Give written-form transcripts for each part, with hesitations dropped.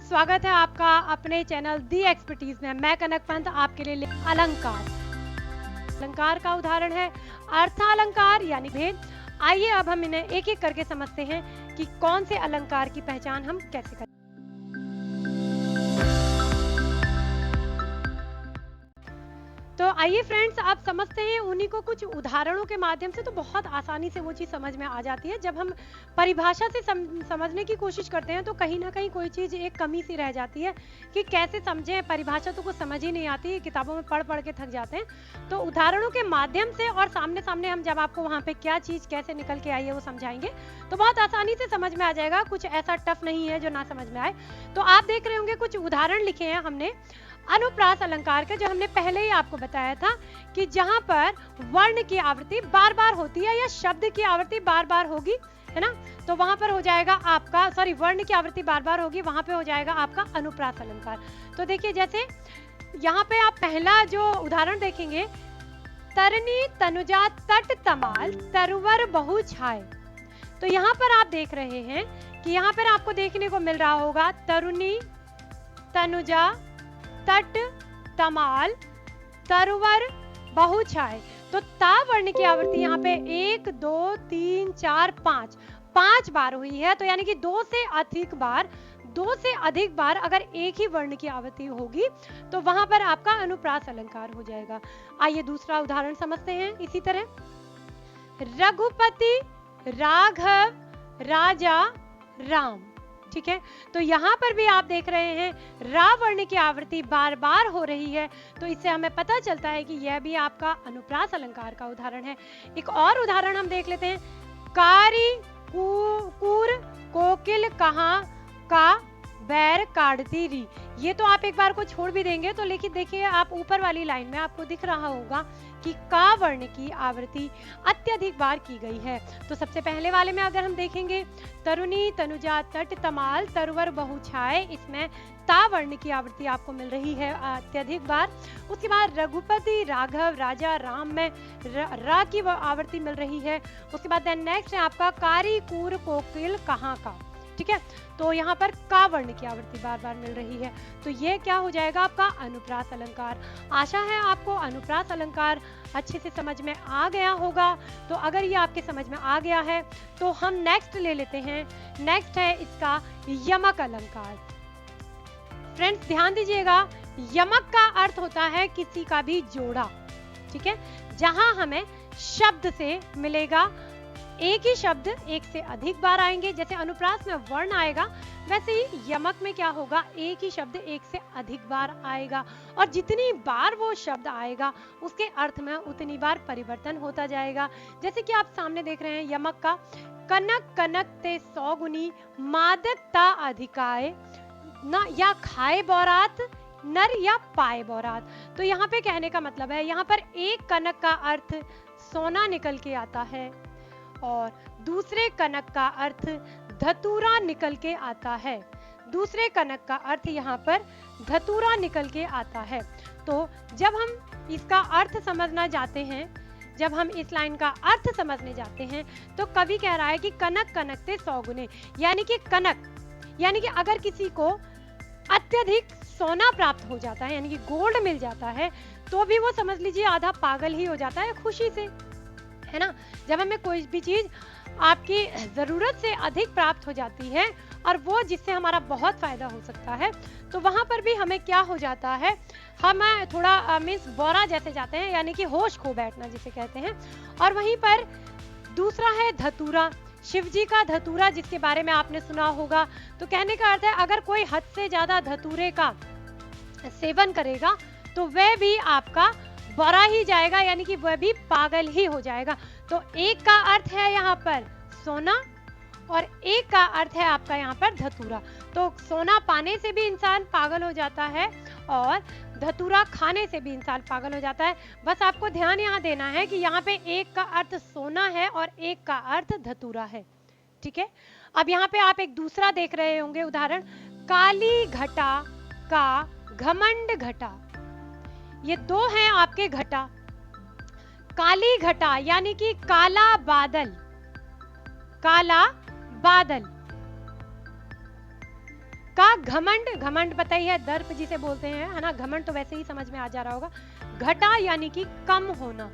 स्वागत है आपका अपने चैनल दी एक्सपर्टीज में। मैं कनक पंत आपके लिए अलंकार। अलंकार का उदाहरण है अर्थालंकार यानी भेद। आइए अब हम इन्हें एक एक करके समझते हैं कि कौन से अलंकार की पहचान हम कैसे करें। तो आइए फ्रेंड्स, आप समझते हैं उन्हीं को कुछ उदाहरणों के माध्यम से। तो बहुत आसानी से वो चीज़ समझ में आ जाती है। जब हम परिभाषा से समझने की कोशिश करते हैं तो कहीं ना कहीं कोई चीज़ एक कमी सी रह जाती है कि कैसे समझें। परिभाषा तो कुछ समझ ही नहीं आती, किताबों में पढ़ पढ़ के थक जाते हैं। तो उदाहरणों के माध्यम से और सामने सामने हम जब आपको वहाँ पे क्या चीज़ कैसे निकल के आई है वो समझाएंगे तो बहुत आसानी से समझ में आ जाएगा। कुछ ऐसा टफ नहीं है जो ना समझ में आए। तो आप देख रहे होंगे कुछ उदाहरण लिखे हैं हमने अनुप्रास अलंकार के, जो हमने पहले ही आपको बताया था कि जहां पर वर्ण की आवृत्ति बार बार होती है या शब्द की आवृत्ति बार बार होगी, है ना, तो वहां पर हो जाएगा आपका वर्ण की आवृत्ति बार बार होगी, वहां पे हो जाएगा आपका अनुप्रास अलंकार। तो देखिए जैसे यहाँ पे आप पहला जो उदाहरण देखेंगे, तरनी तनुजा तट तमाल तरुवर बहु छाए। तो यहाँ पर आप देख रहे हैं कि यहाँ पर आपको देखने को मिल रहा होगा तरुणी तनुजा तट तमाल तरुवर बहु छाए। तो ता वर्ण की आवृत्ति यहाँ पे 1 2 3 4 5 बार हुई है। तो यानी कि दो से अधिक बार अगर एक ही वर्ण की आवृत्ति होगी तो वहां पर आपका अनुप्रास अलंकार हो जाएगा। आइए दूसरा उदाहरण समझते हैं। इसी तरह रघुपति राघव राजा राम, ठीक है। तो यहाँ पर भी आप देख रहे हैं रा वर्ण की आवृत्ति बार बार हो रही है। तो इससे हमें पता चलता है कि यह भी आपका अनुप्रास अलंकार का उदाहरण है। एक और उदाहरण हम देख लेते हैं, कारी कूर कोकिल कहाँ का बैर काढ़ती री। ये तो आप एक बार को छोड़ भी देंगे तो लेकिन देखिए आप ऊपर वाली लाइन में आपको दिख रहा होगा कि का वर्ण की आवृत्ति अत्यधिक बार की गई है। तो सबसे पहले वाले में अगर हम देखेंगे, तरुणी तनुजा तट तमाल तरुवर बहु छाए, इसमें ता वर्ण की आवृत्ति आपको मिल रही है अत्यधिक बार। उसके बाद रघुपति राघव राजा राम में रा की आवृत्ति मिल रही है। उसके बाद नेक्स्ट है आपका कारी कूर कोकिल कहाँ का, ठीक है। तो यहाँ पर का वर्ण की आवृत्ति बार बार मिल रही है। तो ये क्या हो जाएगा आपका अनुप्रास अलंकार। आशा है आपको अनुप्रास अलंकार अच्छे से समझ में आ गया होगा। तो अगर ये आपके समझ में आ गया है तो हम नेक्स्ट ले लेते हैं। नेक्स्ट है इसका यमक अलंकार। फ्रेंड्स ध्यान दीजिएगा, यमक का अर्थ होता है किसी का भी जोड़ा, ठीक है, जहां हमें शब्द से मिलेगा एक ही शब्द एक से अधिक बार आएंगे। जैसे अनुप्रास में वर्ण आएगा वैसे ही यमक में क्या होगा, एक ही शब्द एक से अधिक बार आएगा और जितनी बार वो शब्द आएगा उसके अर्थ में उतनी बार परिवर्तन होता जाएगा। जैसे कि आप सामने देख रहे हैं यमक का, कनक कनक ते 100 गुनी मादकता अधिकाय न या खाए बौरात नर या पाए बौरात। तो यहाँ पे कहने का मतलब है, यहाँ पर एक कनक का अर्थ सोना निकल के आता है और दूसरे कनक का अर्थ धतूरा निकल के आता है। दूसरे कनक का अर्थ यहाँ पर धतूरा निकल के आता है। तो जब हम इसका अर्थ समझना जाते हैं, जब हम इस लाइन का अर्थ समझने जाते हैं तो कवि कह रहा है कि कनक कनक ते 100 गुने, यानी कि कनक यानी कि अगर किसी को अत्यधिक सोना प्राप्त हो जाता है यानी कि गोल्ड मिल जाता है तो भी वो समझ लीजिए आधा पागल ही हो जाता है खुशी से, है ना। जब हमें कोई भी चीज आपकी जरूरत से अधिक प्राप्त हो जाती है और वो जिससे हमारा बहुत फायदा हो सकता है तो वहां पर भी हमें क्या हो जाता है, हम थोड़ा मीन्स बोरा जैसे जाते हैं, यानी कि होश खो बैठना जिसे कहते हैं। और वहीं पर दूसरा है धतूरा, शिव जी का धतूरा जिसके बारे में आपने सुना होगा। तो कहने का अर्थ है अगर कोई हद से ज्यादा धतूरे का सेवन करेगा तो वह भी आपका बरा ही जाएगा, यानी कि वह भी पागल ही हो जाएगा। तो एक का अर्थ है यहाँ पर सोना और एक का अर्थ है आपका यहाँ पर धतूरा। तो सोना पाने से भी इंसान पागल हो जाता है और धतूरा खाने से भी इंसान पागल हो जाता है। बस आपको ध्यान यहाँ देना है कि यहाँ पे एक का अर्थ सोना है और एक का अर्थ धतूरा है, ठीक है। अब यहाँ पे आप एक दूसरा देख रहे होंगे उदाहरण, काली घटा का घमंड घटा। ये दो हैं आपके घटा। काली घटा यानी कि काला बादल, काला बादल, का घमंड, घमंड बताइए दर्प जिसे बोलते हैं, है ना, घमंड तो वैसे ही समझ में आ जा रहा होगा। घटा यानी कि कम होना।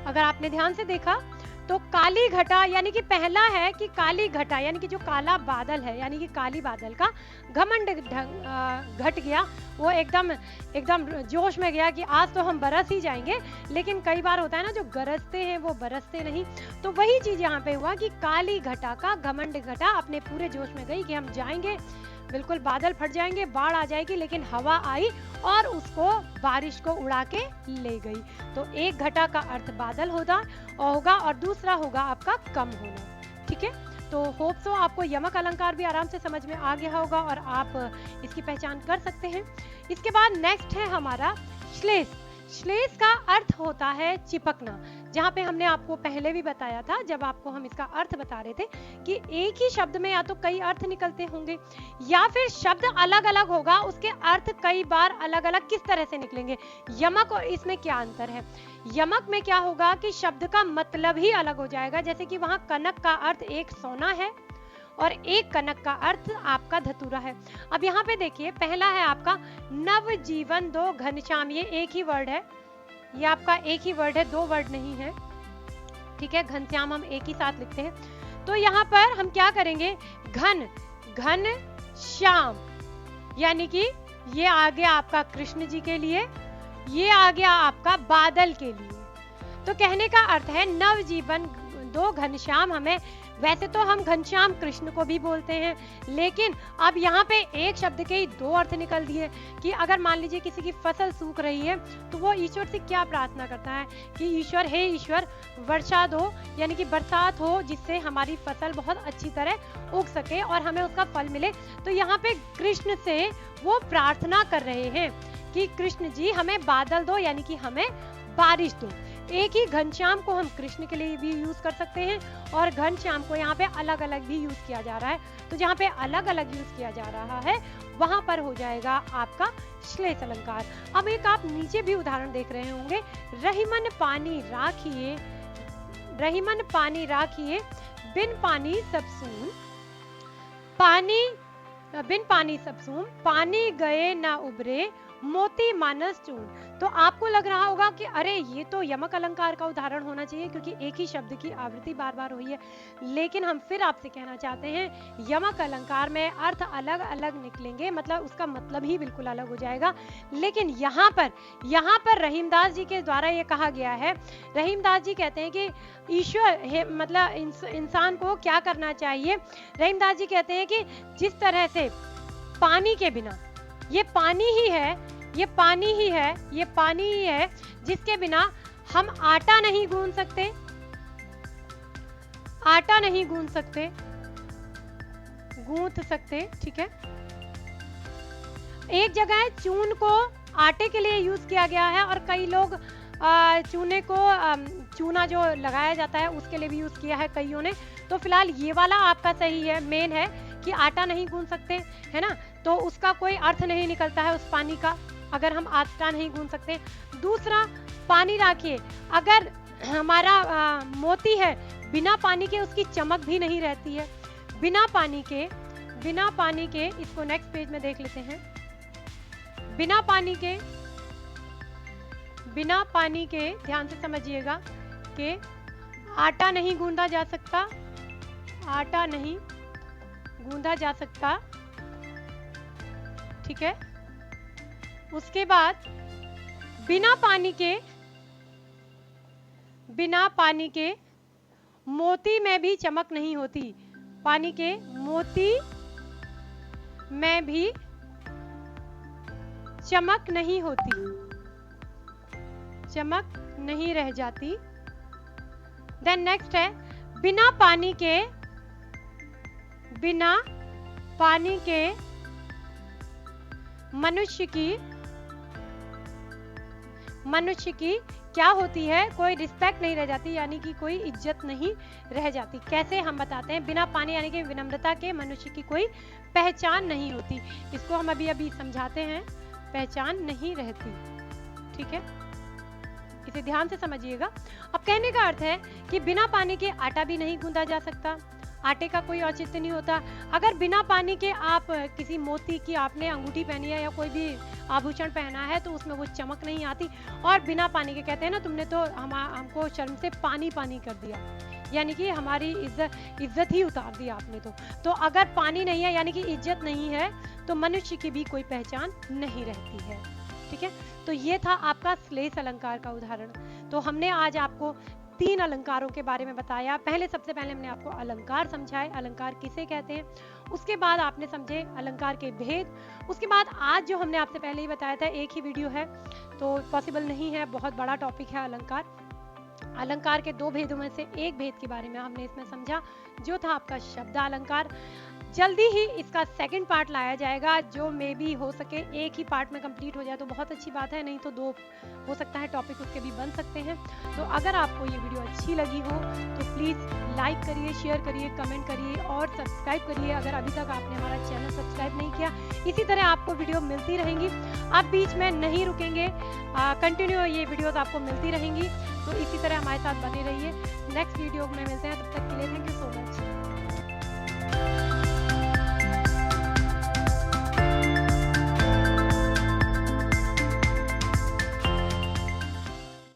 अगर आपने ध्यान से देखा तो काली घटा यानी कि पहला है कि काली घटा यानी कि जो काला बादल है, यानी कि काली बादल का घमंड घट गया, वो एकदम एकदम जोश में गया कि आज तो हम बरस ही जाएंगे। लेकिन कई बार होता है ना, जो गरजते हैं वो बरसते नहीं, तो वही चीज यहाँ पे हुआ कि काली घटा का घमंड घटा अपने पूरे जोश में गई कि हम जाएंगे, बिल्कुल बादल फट जाएंगे, बाढ़ आ जाएगी, लेकिन हवा आई और उसको बारिश को उड़ा के ले गई। तो एक घटा का अर्थ बादल होगा और दूसरा होगा आपका कम होना। ठीक है, तो होप सो आपको यमक अलंकार भी आराम से समझ में आ गया होगा और आप इसकी पहचान कर सकते हैं। इसके बाद नेक्स्ट है हमारा श्लेष। श्लेष का अर्थ होता है चिपकना, जहाँ पे हमने आपको पहले भी बताया था जब आपको हम इसका अर्थ बता रहे थे कि एक ही शब्द में या तो कई अर्थ निकलते होंगे या फिर शब्द अलग अलग होगा, उसके अर्थ कई बार अलग अलग किस तरह से निकलेंगे। यमक और इसमें क्या अंतर है? यमक में क्या होगा कि शब्द का मतलब ही अलग हो जाएगा, जैसे कि वहां कनक का अर्थ एक सोना है और एक कनक का अर्थ आपका धतूरा है। अब यहाँ पे देखिए, पहला है आपका नवजीवन दो घनश्याम, ये एक ही वर्ड है, ये आपका एक ही वर्ड है, दो वर्ड नहीं है। ठीक है, घनश्याम हम एक ही साथ लिखते हैं। तो यहाँ पर हम क्या करेंगे, घन घन श्याम, यानी कि ये आ गया आपका कृष्ण जी के लिए, ये आ गया आपका बादल के लिए। तो कहने का अर्थ है नवजीवन दो घनश्याम, हमें वैसे तो हम घनश्याम कृष्ण को भी बोलते हैं, लेकिन अब यहाँ पे एक शब्द के ही दो अर्थ निकल दिए कि अगर मान लीजिए किसी की फसल सूख रही है तो वो ईश्वर से क्या प्रार्थना करता है कि ईश्वर, हे ईश्वर वर्षा दो, यानी कि बरसात हो जिससे हमारी फसल बहुत अच्छी तरह उग सके और हमें उसका फल मिले। तो यहाँ पे कृष्ण से वो प्रार्थना कर रहे हैं कि कृष्ण जी हमें बादल दो, यानी कि हमें बारिश दो। एक ही घनश्याम को हम कृष्ण के लिए भी यूज कर सकते हैं और घनश्याम को यहाँ पे अलग अलग भी यूज किया जा रहा है। तो जहाँ पे अलग अलग यूज किया जा रहा है वहां पर हो जाएगा आपका श्लेष अलंकार। अब एक आप नीचे भी उदाहरण देख रहे होंगे, रहीमन पानी राखिए, रहीमन पानी राखिए, बिन पानी सब सून, पानी बिन पानी सब सून, पानी गए ना उबरे, मोती मानस चून। तो आपको लग रहा होगा कि अरे ये तो यमक अलंकार का उदाहरण होना चाहिए क्योंकि एक ही शब्द की आवृत्ति बार बार हुई है, लेकिन हम फिर आपसे कहना चाहते हैं यमक अलंकार में अर्थ अलग अलग निकलेंगे, मतलब उसका मतलब ही बिल्कुल अलग हो जाएगा। लेकिन यहाँ पर रहीमदास जी के द्वारा ये कहा गया है, रहीमदास जी कहते हैं कि ईश्वर मतलब इंसान को क्या करना चाहिए। रहीमदास जी कहते हैं कि जिस तरह से पानी के बिना, ये पानी ही है, ये पानी ही है, ये पानी ही है जिसके बिना हम आटा नहीं गूंथ सकते, आटा नहीं गूंथ सकते, गूंथ सकते। ठीक है, एक जगह चून को आटे के लिए यूज किया गया है और कई लोग चूने को चूना जो लगाया जाता है उसके लिए भी यूज किया है कईयों ने। तो फिलहाल ये वाला आपका सही है, मेन है कि आटा नहीं गूंथ सकते, है ना, तो उसका कोई अर्थ नहीं निकलता है उस पानी का अगर हम आटा नहीं गूंथ सकते। दूसरा, पानी राखिए, अगर हमारा मोती है, बिना पानी के उसकी चमक भी नहीं रहती है, बिना पानी के इसको नेक्स्ट पेज में देख लेते हैं। बिना पानी के ध्यान से समझिएगा कि आटा नहीं गूंदा जा सकता, आटा नहीं गूंदा जा सकता। ठीक है, उसके बाद बिना पानी के मोती में भी चमक नहीं होती, पानी के मोती में भी चमक नहीं होती, चमक नहीं रह जाती। देन नेक्स्ट है, बिना पानी के मनुष्य की क्या होती है, कोई रिस्पेक्ट नहीं रह जाती, यानी कि कोई इज्जत नहीं रह जाती। कैसे हम बताते हैं, बिना पानी यानी कि विनम्रता के मनुष्य की कोई पहचान नहीं होती। इसको हम अभी अभी समझाते हैं, पहचान नहीं रहती। ठीक है, इसे ध्यान से समझिएगा। अब कहने का अर्थ है कि बिना पानी के आटा भी नहीं गूंदा जा सकता, आटे का कोई औचित्य नहीं होता। अगर बिना पानी के आप किसी मोती की आपने अंगूठी पहनी है या कोई भी आभूषण पहना है तो उसमें वो चमक नहीं आती। और बिना पानी के कहते हैं ना, तुमने तो हमको शर्म से पानी पानी कर दिया, यानी कि हमारी इज्जत ही उतार दी आपने। तो अगर पानी नहीं है यानी कि इज्जत नहीं है, तो मनुष्य की भी कोई पहचान नहीं रहती है। ठीक है, तो ये था आपका श्लेष अलंकार का उदाहरण। तो हमने आज आपको 3 अलंकारों के बारे में बताया। सबसे पहले हमने आपको अलंकार समझाए, अलंकार किसे कहते हैं। उसके बाद आपने समझे अलंकार के भेद। उसके बाद आज जो हमने आपसे पहले ही बताया था, एक ही वीडियो है तो पॉसिबल नहीं है, बहुत बड़ा टॉपिक है अलंकार। अलंकार के 2 भेदों में से एक भेद के बारे में हमने इसमें समझा, जो था आपका शब्द अलंकार। जल्दी ही इसका सेकंड पार्ट लाया जाएगा, जो मे बी हो सके एक ही पार्ट में कंप्लीट हो जाए तो बहुत अच्छी बात है, नहीं तो 2 हो सकता है टॉपिक उसके भी बन सकते हैं। तो अगर आपको ये वीडियो अच्छी लगी हो तो प्लीज़ लाइक करिए, शेयर करिए, कमेंट करिए और सब्सक्राइब करिए अगर अभी तक आपने हमारा चैनल सब्सक्राइब नहीं किया। इसी तरह आपको वीडियो मिलती रहेंगी, आप बीच में नहीं रुकेंगे, कंटिन्यू ये वीडियोस आपको मिलती रहेंगी। तो इसी तरह हमारे साथ बने रहिए। नेक्स्ट वीडियो में मिलते हैं, तब तक के लिए थैंक यू सो मच।